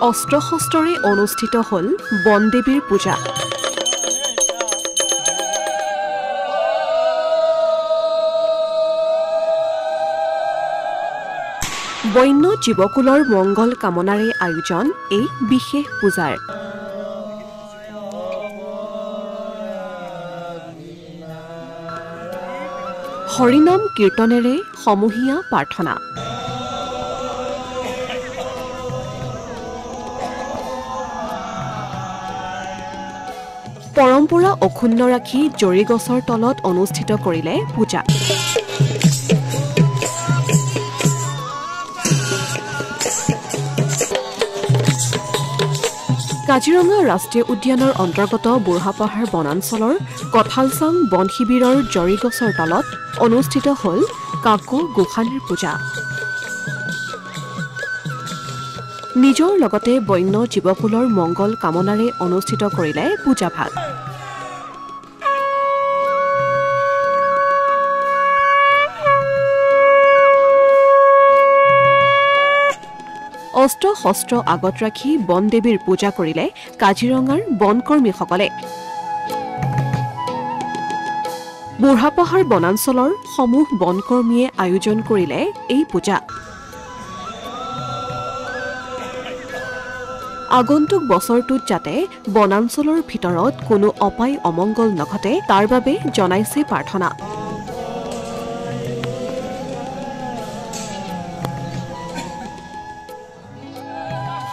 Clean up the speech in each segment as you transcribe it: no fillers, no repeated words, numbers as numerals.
অস্ত্ৰ-শস্ত্ৰৰে অনুষ্ঠিত হ'ল বনদেৱীৰ পূজা। বন্য জীৱকুলৰ মংগল কামনাৰে আয়োজন এই বিশেষ পূজাৰ। হৰিনাম কীৰ্তনেৰে সমূহীয়া প্ৰাৰ্থনা। পৰম্পৰা অক্ষুণ্ণ ৰাখি জৰি গছৰ তলত অনুষ্ঠিত কৰিলে পূজা। কাজিৰঙা ৰাষ্ট্ৰীয় উদ্যানৰ অন্তৰ্গত বুঢ়াপাহাৰ বনাঞ্চলৰ কঁঠালচাং বন শিবিৰৰ জৰি গছৰ তলত অনুষ্ঠিত হ'ল কাকো গোসাঁনীৰ পূজা। নিজৰ লগতে বন্য জীৱকুলৰ মংগল কামনাৰে অনুষ্ঠিত কৰিলে পূজাভাগ। অস্ত্ৰ-শস্ত্ৰ আগত ৰাখি বনদেৱীৰ পূজা কৰিলে কাজিৰঙাৰ বনকৰ্মীসকলে। বুঢ়াপাহাৰ বনাঞ্চলৰ সমূহ বনকৰ্মীয়ে আয়োজন কৰিলে এই পূজা। আগন্তুক বছৰটোত যাতে বনাঞ্চলৰ ভিতৰত কোনো অপায় অমংগল নঘটে তাৰ বাবে জনাইছে প্ৰাৰ্থনা।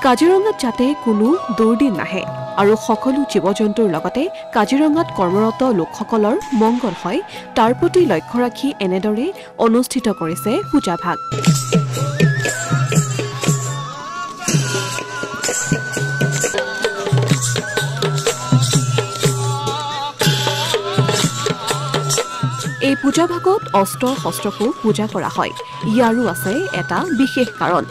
কাজিৰঙাত যাতে কোনো দুৰ্দিন নাহে আৰু সকলো জীৱ-জন্তুৰ লগতে কাজিৰঙাত কৰ্মৰত লোকসকলৰ মংগল হয় তাৰ প্ৰতি লক্ষ্য ৰাখি এনেদৰে অনুষ্ঠিত কৰিছে পূজাভাগ। এই পূজাভাগত অস্ত্ৰ-শস্ত্ৰকো পূজা কৰা হয়। ইয়াৰো আছে এটা বিশেষ কাৰণ।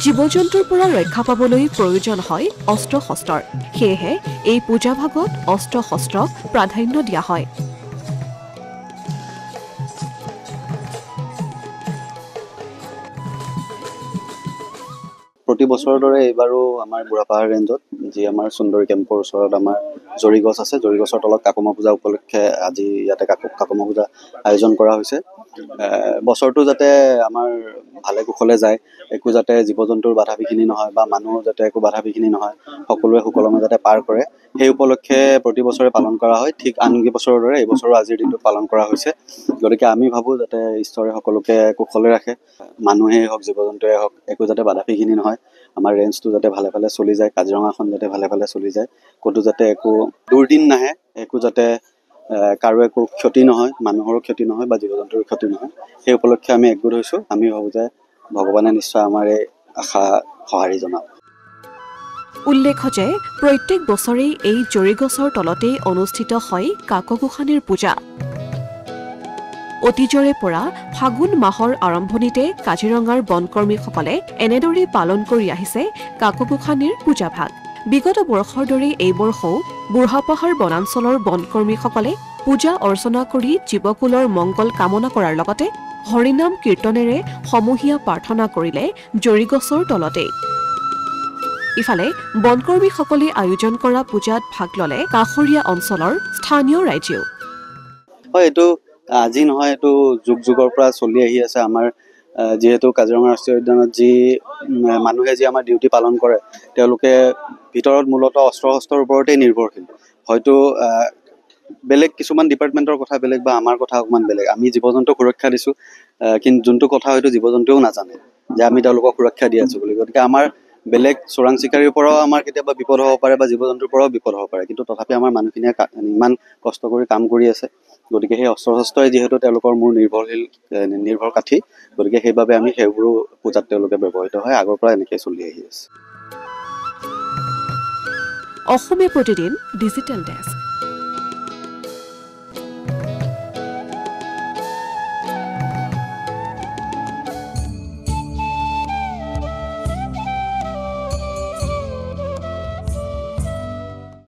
জীৱ-জন্তুৰ পৰা ৰক্ষা পাবলৈ প্ৰয়োজন হয় অস্ত্ৰ-শস্ত্ৰৰ। সেয়েহে এই পূজাভাগত অস্ত্ৰ-শস্ত্ৰক প্ৰাধান্য দিয়া হয়। প্ৰতি বছৰৰ দৰে এইবাৰো আমাৰ বুঢ়াপাহাৰ ৰেঞ্জত যি আমাৰ সুন্দৰী কেম্পৰ ওচৰত আমাৰ জৰি গছ আছে, জৰি গছৰ তলত কাকমা পূজা উপলক্ষে আজি ইয়াতে কাকমা পূজা আয়োজন কৰা হৈছে। বছৰটো যাতে আমাৰ ভালে কুশলে যায়, একো যাতে জীৱ-জন্তুৰ বাধা বিঘিনি নহয় বা মানুহৰ যাতে একো বাধা বিঘিনি নহয়, সকলোৱে সুকলমে যাতে পাৰ কৰে, সেই উপলক্ষে প্ৰতি বছৰে পালন কৰা হয়। ঠিক আন বছৰৰ দৰে এইবছৰো আজিৰ দিনটো পালন কৰা হৈছে। গতিকে আমি ভাবোঁ যাতে ঈশ্বৰে সকলোকে কুশলে ৰাখে, মানুহেই হওক জীৱ-জন্তুৱে হওক, একো যাতে বাধা বিঘিনি নহয়, আমাৰ ৰেঞ্জটো যাতে ভালে ভালে চলি যায়, কাজিৰঙাখন যাতে ভালে ভালে চলি যায়, ক'তো যাতে একো দুৰ্দিন নাহে, একো যাতে কাৰো একো ক্ষতি নহয়, মানুহৰো ক্ষতি নহয় বা জীৱ-জন্তুৰো ক্ষতি নহয়, সেই উপলক্ষে আমি একগোট হৈছোঁ। আমি ভাবোঁ যে ভগৱানে নিশ্চয় আমাৰ এই আশা সঁহাৰি জনাব। উল্লেখ্য যে প্ৰত্যেক বছৰেই এই জৰি গছৰ তলতেই অনুষ্ঠিত হয় কাকো গোসাঁনীৰ পূজা। অতীজৰে পৰা ফাগুন মাহৰ আৰম্ভণিতে কাজিৰঙাৰ বনকৰ্মীসকলে এনেদৰে পালন কৰি আহিছে কাকো গোসাঁনীৰ পূজাভাগ। বিগত বৰ্ষৰ দৰে এই বৰ্ষও বুঢ়াপাহাৰ বনাঞ্চলৰ বনকৰ্মীসকলে পূজা অৰ্চনা কৰি জীৱকুলৰ মংগল কামনা কৰাৰ লগতে হৰিনাম কীৰ্তনেৰে সমূহীয়া প্ৰাৰ্থনা কৰিলে জৰি গছৰ তলতেই। ইফালে বনকৰ্মীসকলে আয়োজন কৰা পূজাত ভাগ ললে কাষৰীয়া অঞ্চলৰ স্থানীয় ৰাইজেও। হয়, এইটো আজি নহয়, এইটো যুগ যুগৰ পৰা চলি আহি আছে। আমাৰ যিহেতু কাজিৰঙা ৰাষ্ট্ৰীয় উদ্যানত যি মানুহে যি আমাৰ ডিউটি পালন কৰে, তেওঁলোকে ভিতৰত মূলতঃ অস্ত্ৰ-শস্ত্ৰৰ ওপৰতেই নিৰ্ভৰশীল। হয়তো বেলেগ কিছুমান ডিপাৰ্টমেণ্টৰ কথা বেলেগ বা আমাৰ কথা অকণমান বেলেগ। আমি জীৱ-জন্তুক সুৰক্ষা দিছোঁ, কিন্তু যোনটো কথা হয়তো জীৱ-জন্তুৱেও নাজানে যে আমি তেওঁলোকক সুৰক্ষা দি আছোঁ বুলি। গতিকে আমাৰ বেলেগ চোৰাং চিকাৰীৰ পৰাও আমাৰ কেতিয়াবা বিপদ হ'ব পাৰে বা জীৱ-জন্তুৰ পৰাও বিপদ হ'ব পাৰে, কিন্তু তথাপি আমাৰ মানুহখিনিয়ে ইমান কষ্ট কৰি কাম কৰি আছে। গতিকে সেই অস্ত্ৰ-শস্ত্ৰই যিহেতু তেওঁলোকৰ মূল নিৰ্ভৰ কাঠি, গতিকে সেইবাবে আমি সেইবোৰো পূজাত তেওঁলোকে ব্যৱহৃত হয়। আগৰ পৰা এনেকৈ চলি আহি আছে। Asomiya Pratidin digital desk.